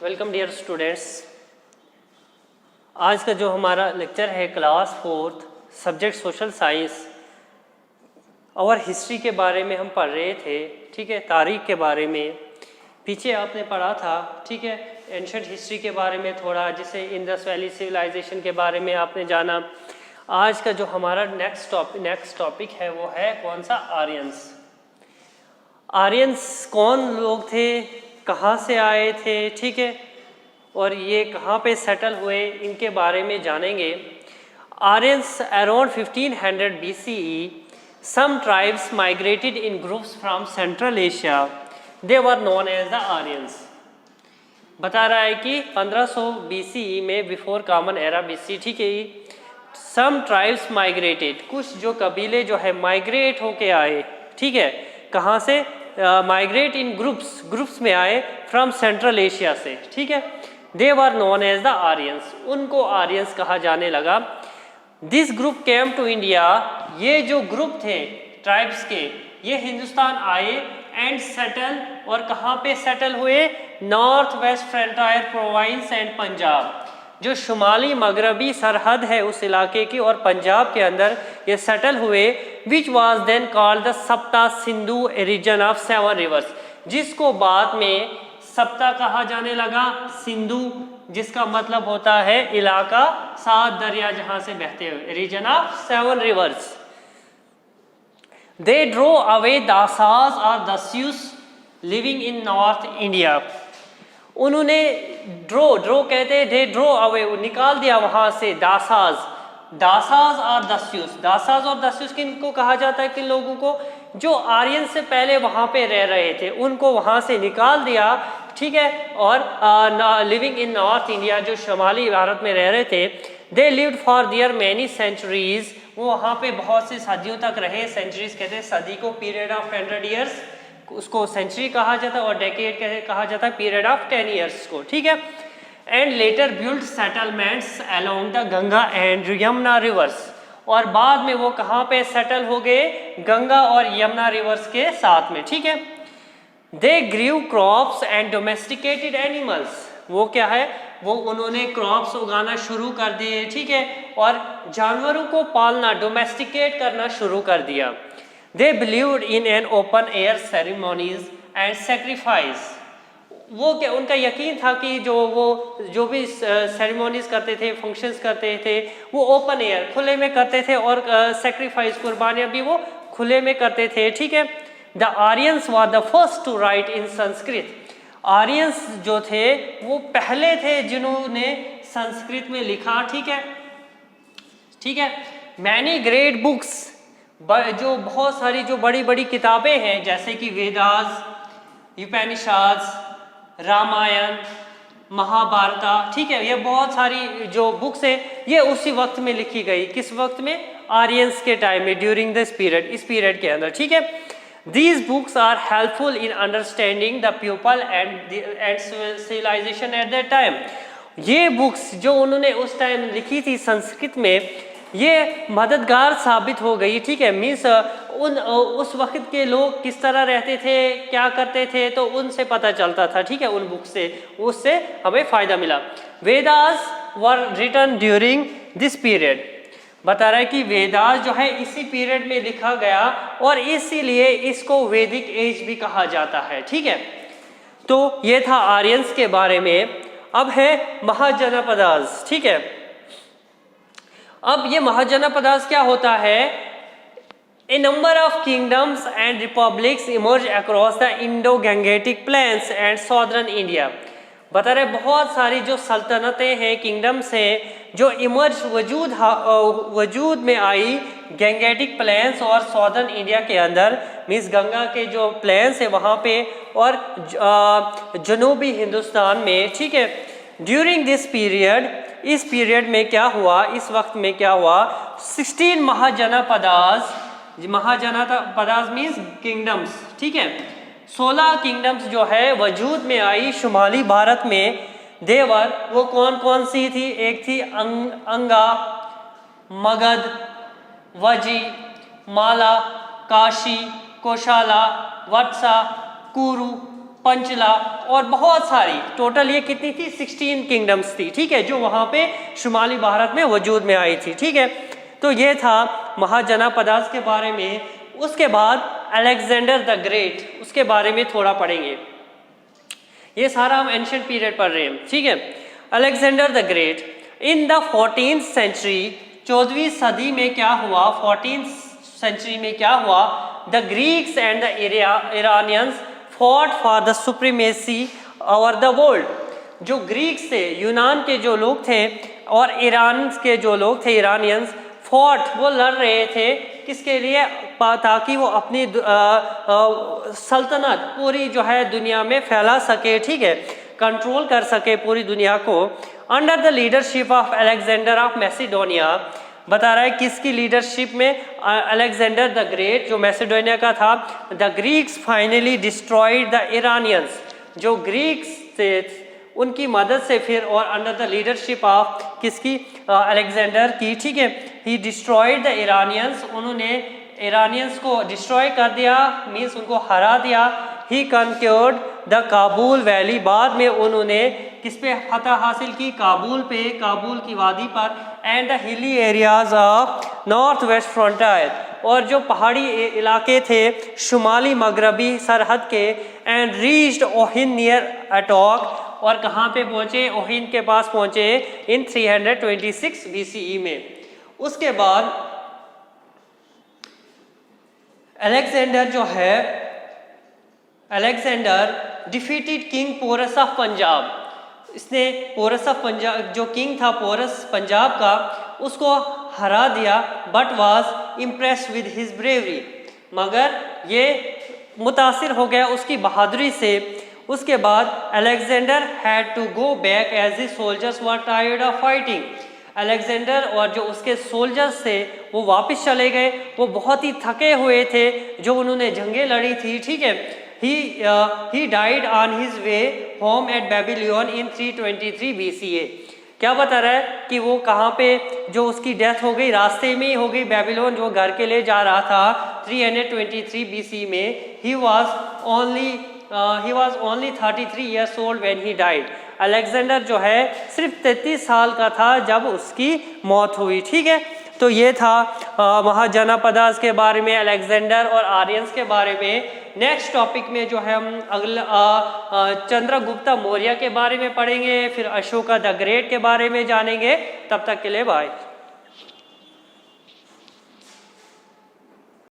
Welcome dear students. आज का जो हमारा लेक्चर है class 4th subject social science और हिस्ट्री के बारे में हम पढ़ रहे थे। ठीक है, तारीख के बारे में पीछे आपने पढ़ा था। ठीक है, एंशंट हिस्ट्री के बारे में थोड़ा, जैसे इंडस वैली सिविलाइजेशन के बारे में आपने जाना। आज का जो हमारा नेक्स्ट टॉपिक है वो है कौन सा? आर्यंस। आर्यंस कौन लोग थे, कहाँ से आए थे, ठीक है, और ये कहाँ पे सेटल हुए, इनके बारे में जानेंगे। Aryans around 1500 BCE some tribes migrated in groups from Central Asia. They were known as the Aryans. बता रहा है कि 1500 BCE में बिफोर कॉमन एरा BC, ठीक है, some tribes migrated, कुछ जो कबीले जो है माइग्रेट होके आए। ठीक है, कहाँ से? माइग्रेट इन ग्रुप्स में आए फ्रॉम सेंट्रल एशिया से। ठीक है, they were known as the Aryans, उनको आर्यंस कहा जाने लगा। This group came to India, ये जो ग्रुप थे ट्राइब्स के, ये हिंदुस्तान आए एंड सेटल, और कहाँ पे सेटल हुए? North west frontier province and Punjab, जो शुमाली मगरबी सरहद है उस इलाके की, और पंजाब के अंदर ये सेटल हुए। Which was then called the Sapta Sindhu reason of 7 reverse, जिसको बाद में सप्ता कहा जाने लगा, सिंधु, जिसका मतलब होता है इलाका 7 दरिया जहां से बहते हुए, region of 7 rivers. They drove away Dasas और Dasyus living in north India, उन्होंने ड्रो कहते हैं, दे ड्रो अवे, निकाल दिया वहां से दासास और दस्यूस। दासास और दस्यूस किनको कहा जाता है? किन लोगों को? जो आर्यन से पहले वहां पे रह रहे थे, उनको वहां से निकाल दिया। ठीक है, और लिविंग इन नॉर्थ इंडिया, जो शुमाली भारत में रह रहे थे, they lived for their many centuries, वो वहां पे बहुत से सदियों तक रहे। सेंचुरीज कहते हैं सदी को, पीरियड ऑफ 100 ईयर्स, उसको सेंचुरी कहा जाता है, और डेकेड कहा जाता है पीरियड ऑफ 10 ईयर्स को। ठीक है, and later build settlements along the Ganga and Yamuna reverse, और बाद में वो कहाँ पे सेटल हो गए? गंगा और यमुना रिवर्स के साथ में। ठीक है, they grew crops and domesticated animals, वो क्या है? वो उन्होंने क्रॉप्स उगाना शुरू कर दिए। ठीक है, और जानवरों को पालना, डोमेस्टिकेट करना शुरू कर दिया। They believed in an open air ceremonies and sacrifice, वो क्या, उनका यकीन था कि जो भी सेरेमोनीज करते थे, फंक्शंस करते थे, वो ओपन एयर, खुले में करते थे, और सेक्रीफाइस, कुर्बानियाँ भी वो खुले में करते थे। ठीक है, the Aryans were the first to write in Sanskrit, Aryans जो थे वो पहले थे जिन्होंने संस्कृत में लिखा। ठीक है, मैनी ग्रेट बुक्स, जो बहुत सारी जो बड़ी बड़ी किताबें हैं, जैसे कि वेदास, उपनिषद, रामायण, महाभारता, ठीक है, ये बहुत सारी जो बुक्स है ये उसी वक्त में लिखी गई। किस वक्त में? आर्यंस के टाइम में, ड्यूरिंग दिस पीरियड, इस पीरियड के अंदर। ठीक है, these books are helpful in understanding the people and civilization at that time, ये बुक्स जो उन्होंने उस टाइम लिखी थी संस्कृत में, ये मददगार साबित हो गई। ठीक है, मीन्स उस वक्त के लोग किस तरह रहते थे, क्या करते थे, तो उनसे पता चलता था। ठीक है, उन बुक से, उससे हमें फायदा मिला। Vedas were written during this period, बता रहा है कि वेदास जो है इसी पीरियड में लिखा गया, और इसीलिए इसको वैदिक एज भी कहा जाता है। ठीक है, तो ये था आर्यंस के बारे में। अब है महाजनपदास। ठीक है, अब ये महाजनपदास क्या होता है? A number of kingdoms and republics emerge across the Indo Gangetic plains and southern India, बता रहे बहुत सारी जो सल्तनतें हैं, किंगडम्स हैं, जो इमर्ज वजूद में आई गंगेटिक प्लेन्स और सॉदर्न इंडिया के अंदर, मीन्स गंगा के जो प्लेन्स है वहाँ पे, और जनूबी हिंदुस्तान में। ठीक है, ड्यूरिंग दिस पीरियड, इस पीरियड में क्या हुआ, इस वक्त में क्या हुआ? 16 महाजनपदास मीन्स किंगडम्स। ठीक है, 16 किंगडम्स जो है वजूद में आई शुमाली भारत में। देवर, वो कौन कौन सी थी? एक थी अंगा, मगध, वजी, माला, काशी, कोशाला, वत्सा, कुरु, पंचला और बहुत सारी, टोटल ये कितनी थी 16 किंगडम्स थी, ठीक है, जो वहाँ पे शुमाली भारत में वजूद में आई थी, ठीक है। तो ये था महाजनापदास के बारे में। उसके बाद अलेक्जेंडर द ग्रेट, उसके बारे में थोड़ा पढ़ेंगे। ये सारा हम एंशिएंट पीरियड पढ़ रहे हैं, ठीक है। Alexander the Great in the 14th century, 14वीं सदी में क्या हुआ, 14th सेंचुरी में क्या हुआ, the Greeks and the Iranians fought for the supremacy over the world. जो ग्रीक्स थे, यूनान के जो लोग थे, और ईरान के जो लोग थे, इरानियंस, फॉट, वो लड़ रहे थे किसके लिए, ताकि वो अपनी सल्तनत पूरी जो है दुनिया में फैला सके, ठीक है, कंट्रोल कर सके पूरी दुनिया को। Under the leadership of Alexander of Macedonia, बता रहा है किसकी लीडरशिप में, अलेक्जेंडर द ग्रेट जो मैसिडोनिया का था। The Greeks finally destroyed the Iranians, जो ग्रीक्स थे उनकी मदद से फिर, और अंडर द लीडरशिप ऑफ किसकी, अलेक्जेंडर की, ठीक है, ही डिस्ट्रॉयड द इरानियंस, उन्होंने इरानियंस को डिस्ट्रॉय कर दिया, मीन्स उनको हरा दिया। ही कंक्योर्ड द काबुल वैली, बाद में उन्होंने किस पे फतह हासिल की, काबुल पे, काबुल की वादी पर, and the hilly areas of north west frontier, और जो पहाड़ी इलाके थे शुमाली मगरबी सरहद के, एंड रीच्ड ओहिन नियर अटॉक, और कहाँ पे पहुँचे, ओहिन के पास पहुँचे इन 326 BCE में। उसके बाद अलेक्जेंडर जो है, Alexander defeated king Porus of Punjab, इसने पोरस ऑफ पंजाब, जो किंग था पोरस पंजाब का, उसको हरा दिया, but was impressed with his bravery, मगर ये मुतासिर हो गया उसकी बहादुरी से। उसके बाद Alexander had to go back as the soldiers were tired of fighting, Alexander और जो उसके सोल्जर्स थे वो वापस चले गए, वो बहुत ही थके हुए थे जो उन्होंने जंगें लड़ी थी, ठीक है। He died on his way home at Babylon in 323 BCA। क्या बता रहा है कि वो कहाँ पे जो उसकी डेथ हो गई, रास्ते में ही हो गई, बेबीलोन जो घर के लिए जा रहा था 323 BC में। He was only 33 years old when he died। Alexander जो है सिर्फ 33 साल का था जब उसकी मौत हुई, ठीक है। तो ये था महाजनापदास के बारे में, अलेक्जेंडर और आर्यंस के बारे में। नेक्स्ट टॉपिक में जो है हम अगला चंद्रगुप्त मौर्य के बारे में पढ़ेंगे, फिर अशोका द ग्रेट के बारे में जानेंगे। तब तक के लिए बाय।